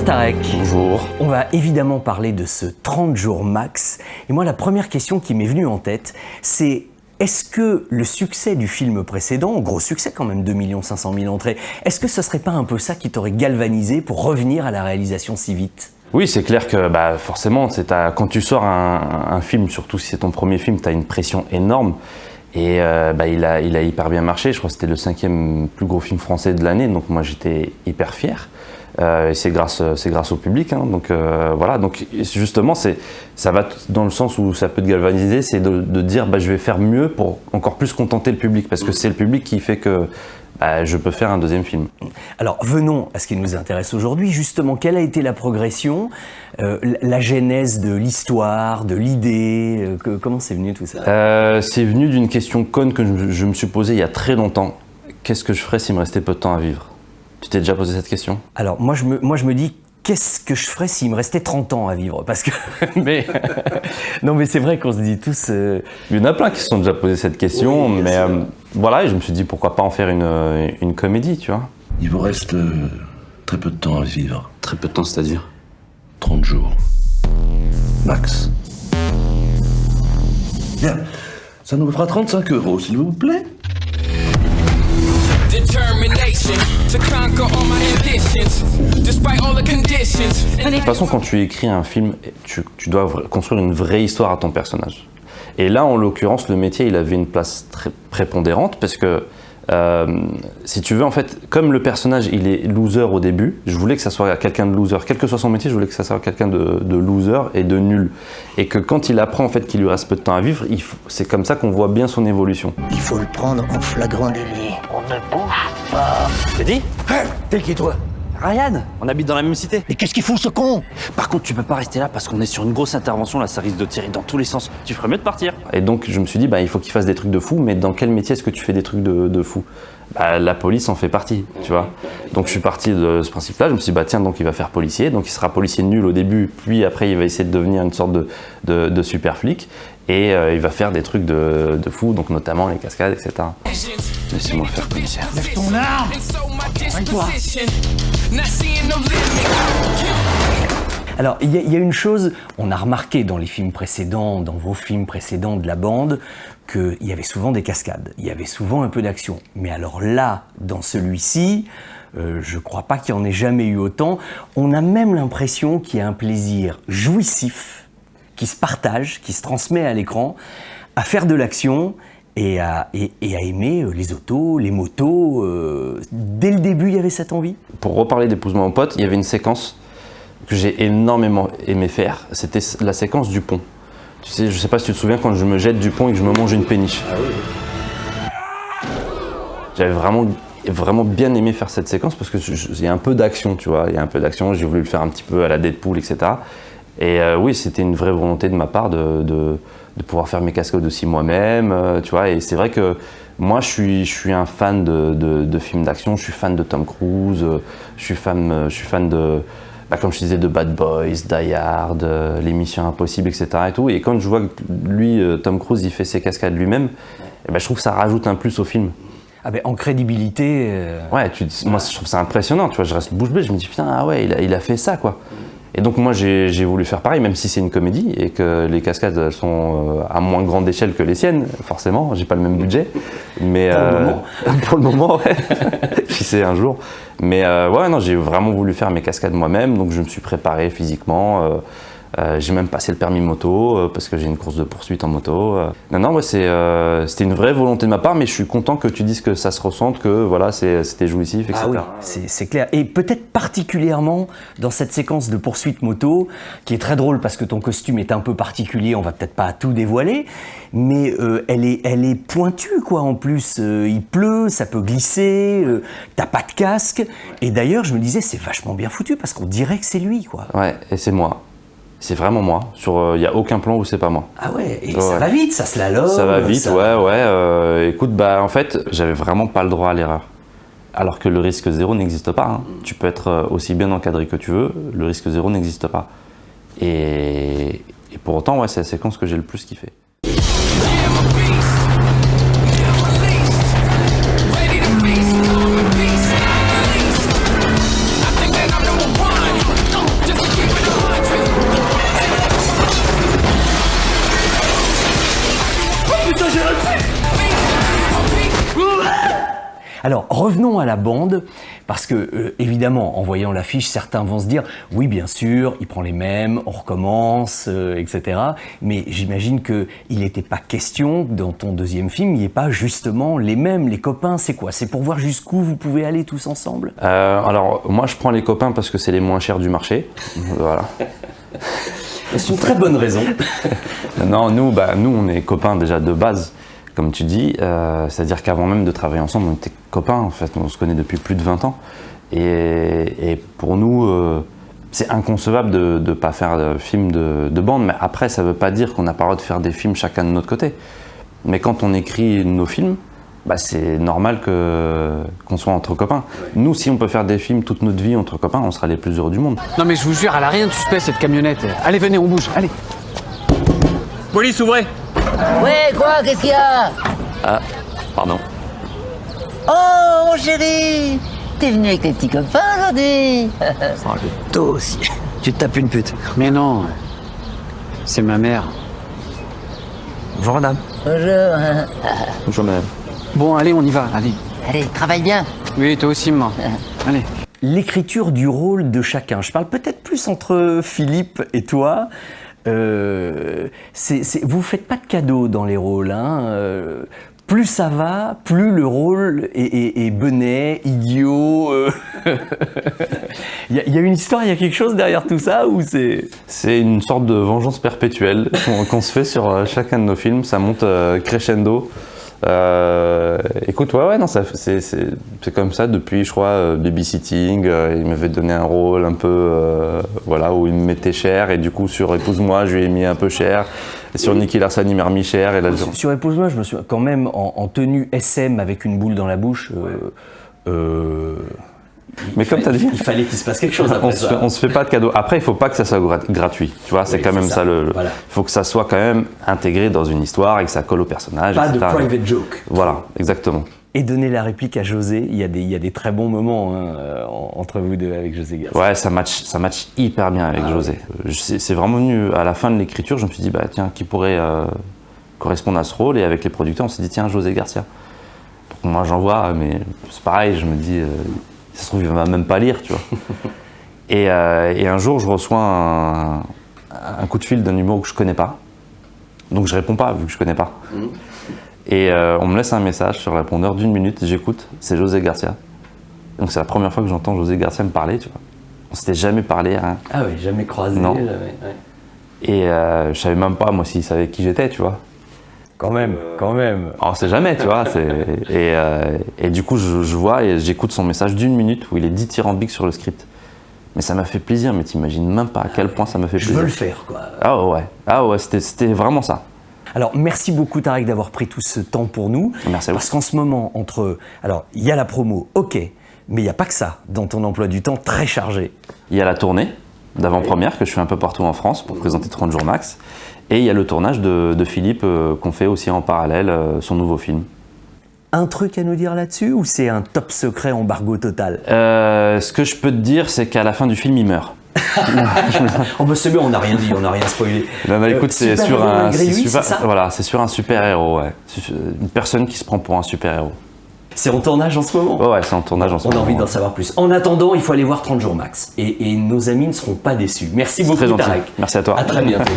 Tarek. Bonjour. On va évidemment parler de ce 30 jours max. Et moi, la première question qui m'est venue en tête, c'est est-ce que le succès du film précédent, gros succès quand même, 2 500 000 entrées, est-ce que ce serait pas un peu ça qui t'aurait galvanisé pour revenir à la réalisation si vite ? Oui, c'est clair que forcément, quand tu sors un film, surtout si c'est ton premier film, tu as une pression énorme. Et il a hyper bien marché. Je crois que c'était le 5e plus gros film français de l'année. Donc moi, j'étais hyper fier. Et c'est grâce au public. Hein. Donc voilà. Donc justement, ça va dans le sens où ça peut te galvaniser, c'est de dire je vais faire mieux pour encore plus contenter le public. Parce que c'est le public qui fait que je peux faire un deuxième film. Alors venons à ce qui nous intéresse aujourd'hui. Justement, quelle a été la progression, la genèse de l'histoire, de l'idée, comment c'est venu tout ça ? C'est venu d'une question conne que je me suis posée il y a très longtemps. Qu'est-ce que je ferais s'il me restait peu de temps à vivre ? Tu t'es déjà posé cette question ? Alors moi je me dis, qu'est-ce que je ferais s'il me restait 30 ans à vivre ? Parce que non mais c'est vrai qu'on se dit tous... Il y en a plein qui se sont déjà posé cette question, oui, mais voilà, et je me suis dit pourquoi pas en faire une comédie, tu vois. Il vous reste très peu de temps à vivre. Très peu de temps, c'est-à-dire ? 30 jours. Max. Bien, ça nous fera 35 €, s'il vous plaît. De toute façon, quand tu écris un film, tu dois construire une vraie histoire à ton personnage. Et là, en l'occurrence, le métier, il avait une place très prépondérante parce que, si tu veux, en fait, comme le personnage, il est loser au début, je voulais que ça soit quelqu'un de loser. Quel que soit son métier, je voulais que ça soit quelqu'un de loser et de nul. Et que quand il apprend, en fait, qu'il lui reste peu de temps à vivre, c'est comme ça qu'on voit bien son évolution. Il faut le prendre en flagrant délit. On ne bouge pas. T'as dit ? T'es qui, toi ? Ryan, on habite dans la même cité. Mais qu'est-ce qu'il fout, ce con ? Par contre, tu peux pas rester là parce qu'on est sur une grosse intervention, là, ça risque de tirer dans tous les sens. Tu ferais mieux de partir. Et donc, je me suis dit, il faut qu'il fasse des trucs de fou, mais dans quel métier est-ce que tu fais des trucs de fou ? La police en fait partie, tu vois. Donc, je suis parti de ce principe-là, je me suis dit, tiens, donc il va faire policier, donc il sera policier nul au début, puis après, il va essayer de devenir une sorte de super flic, et il va faire des trucs de fou, donc notamment les cascades, etc. Laissez-moi faire commissaire. Lève ton arme ! Arrête-toi ! Alors, il y a une chose, on a remarqué dans les films précédents, dans vos films précédents de la bande, qu'il y avait souvent des cascades, il y avait souvent un peu d'action. Mais alors là, dans celui-ci, je crois pas qu'il y en ait jamais eu autant. On a même l'impression qu'il y a un plaisir jouissif qui se partage, qui se transmet à l'écran, à faire de l'action et à aimer les autos, les motos. Dès le début, il y avait cette envie ? Pour reparler d'Épouse-moi mon pote, il y avait une séquence que j'ai énormément aimé faire. C'était la séquence du pont. Tu sais, je sais pas si tu te souviens quand je me jette du pont et que je me mange une péniche. Ah oui. J'avais vraiment bien aimé faire cette séquence parce que il y a un peu d'action, tu vois. Il y a un peu d'action, j'ai voulu le faire un petit peu à la Deadpool, etc. Et oui, c'était une vraie volonté de ma part de pouvoir faire mes cascades aussi moi-même, tu vois. Et c'est vrai que moi, je suis un fan de films d'action, je suis fan de Tom Cruise, je suis fan de, comme je disais, de Bad Boys, Die Hard, Les Missions Impossibles, etc. Et tout. Et quand je vois que lui, Tom Cruise, il fait ses cascades lui-même, je trouve que ça rajoute un plus au film. Ah en crédibilité... Ouais, moi je trouve ça impressionnant, tu vois, je reste bouche bée, je me dis putain, ah ouais, il a fait ça, quoi. Et donc moi j'ai voulu faire pareil, même si c'est une comédie et que les cascades elles sont à moins grande échelle que les siennes, forcément, j'ai pas le même budget. Mais pour le moment, ouais. Si c'est un jour. Mais ouais, non, j'ai vraiment voulu faire mes cascades moi-même, donc je me suis préparé physiquement. J'ai même passé le permis moto parce que j'ai une course de poursuite en moto. Non, ouais, c'était une vraie volonté de ma part, mais je suis content que tu dises que ça se ressente, que voilà, c'était jouissif, etc. Ah oui, c'est clair. Et peut-être particulièrement dans cette séquence de poursuite moto, qui est très drôle parce que ton costume est un peu particulier, on va peut-être pas tout dévoiler, mais elle est pointue, quoi, en plus. Il pleut, ça peut glisser, t'as pas de casque. Et d'ailleurs, je me disais, c'est vachement bien foutu parce qu'on dirait que c'est lui, quoi. Ouais, et c'est moi. C'est vraiment moi. Il n'y a aucun plan où c'est pas moi. Ah ouais, et ça va vite, ça slalom. Ça va vite, ouais. Écoute, en fait, j'avais vraiment pas le droit à l'erreur. Alors que le risque zéro n'existe pas. Hein. Tu peux être aussi bien encadré que tu veux, le risque zéro n'existe pas. Et pour autant, ouais, c'est la séquence que j'ai le plus kiffé. Alors, revenons à la bande, parce que, évidemment, en voyant l'affiche, certains vont se dire « Oui, bien sûr, il prend les mêmes, on recommence, etc. » Mais j'imagine qu'il n'était pas question, dans ton deuxième film, il n'y ait pas justement les mêmes, les copains, c'est quoi? C'est pour voir jusqu'où vous pouvez aller tous ensemble? Alors, moi, je prends les copains parce que c'est les moins chers du marché. Voilà. C'est une très bonne raison. Non, nous, on est copains déjà de base, comme tu dis. C'est-à-dire qu'avant même de travailler ensemble, on était copains. En fait, on se connaît depuis plus de 20 ans. Et pour nous, c'est inconcevable de ne pas faire de film de bande. Mais après, ça ne veut pas dire qu'on n'a pas le droit de faire des films chacun de notre côté. Mais quand on écrit nos films, c'est normal qu'on soit entre copains. Nous, si on peut faire des films toute notre vie entre copains, on sera les plus heureux du monde. Non mais je vous jure, elle a rien de suspect cette camionnette. Allez, venez, on bouge, allez. Police, ouvrez. Ouais, quoi? Qu'est-ce qu'il y a? Ah, pardon. Oh, mon chéri! T'es venu avec tes petits copains aujourd'hui? Toi aussi. Tu te tapes une pute. Mais non, c'est ma mère. Bonjour madame. Bonjour. Bonjour madame. Bon, allez, on y va, allez. Allez, travaille bien. Oui, toi aussi, maman. Allez. L'écriture du rôle de chacun. Je parle peut-être plus entre Philippe et toi. Vous faites pas de cadeaux dans les rôles. Hein. Plus ça va, plus le rôle est benet, idiot. Il y a une histoire, il y a quelque chose derrière tout ça ou c'est... C'est une sorte de vengeance perpétuelle qu'on se fait sur chacun de nos films. Ça monte crescendo. Écoute, ouais, non, c'est comme ça depuis, je crois, Babysitting. Il m'avait donné un rôle un peu, voilà, où il me mettait cher, et du coup sur Épouse-moi, je lui ai mis un peu cher. Et sur Nicky Larson, il m'a remis cher. Et là, sur Épouse-moi, je me suis quand même en tenue SM avec une boule dans la bouche. Mais comme tu as dit, il fallait qu'il se passe quelque chose après ça. On se fait pas de cadeaux. Après, il faut pas que ça soit gratuit. Tu vois, c'est Oui, quand même ça. Voilà. Il faut que ça soit quand même intégré dans une histoire et que ça colle au personnage. Pas etc. de private joke. Voilà, exactement. Et donner la réplique à José, il y a des très bons moments entre vous deux avec José Garcia. Ouais, ça match hyper bien avec José. C'est vraiment venu à la fin de l'écriture, je me suis dit, tiens, qui pourrait correspondre à ce rôle? Et avec les producteurs, on s'est dit, tiens, José Garcia. Donc, moi, j'en vois, mais c'est pareil, je me dis, ça se trouve, il va même pas lire, tu vois. et un jour, je reçois un coup de fil d'un numéro que je connais pas. Donc, je réponds pas, vu que je connais pas. Et on me laisse un message sur le répondeur d'1 minute, j'écoute, c'est José Garcia. Donc c'est la première fois que j'entends José Garcia me parler, tu vois. On s'était jamais parlé, hein. Ah oui, jamais croisé. Non. Jamais, ouais. Et je savais même pas, moi, s'il savait qui j'étais, tu vois. Quand même. On sait jamais, tu vois. Et du coup, je vois et j'écoute son message d'1 minute où il est dithyrambique sur le script. Mais ça m'a fait plaisir, mais t'imagines même pas à quel point ça m'a fait plaisir. Je veux le faire, quoi. Ah ouais, c'était vraiment ça. Alors, merci beaucoup Tarek d'avoir pris tout ce temps pour nous. Merci à vous. Parce qu'en ce moment, alors, il y a la promo, ok, mais il n'y a pas que ça dans ton emploi du temps très chargé. Il y a la tournée d'avant-première que je fais un peu partout en France pour présenter 30 jours max. Et il y a le tournage de Philippe qu'on fait aussi en parallèle, son nouveau film. Un truc à nous dire là-dessus ou c'est un top secret embargo total? Ce que je peux te dire, c'est qu'à la fin du film, il meurt. Oh bah c'est bien, on n'a rien dit, on n'a rien spoilé. Non, mais écoute, c'est sur un, c'est sur un super-héros, ouais. Une personne qui se prend pour un super-héros. C'est en tournage en ce moment? Ouais, c'est en tournage en ce moment. On a envie d'en savoir plus. En attendant, il faut aller voir 30 jours max. Et nos amis ne seront pas déçus. Merci beaucoup, Très gentil. Tarek. Merci à toi. À très bientôt.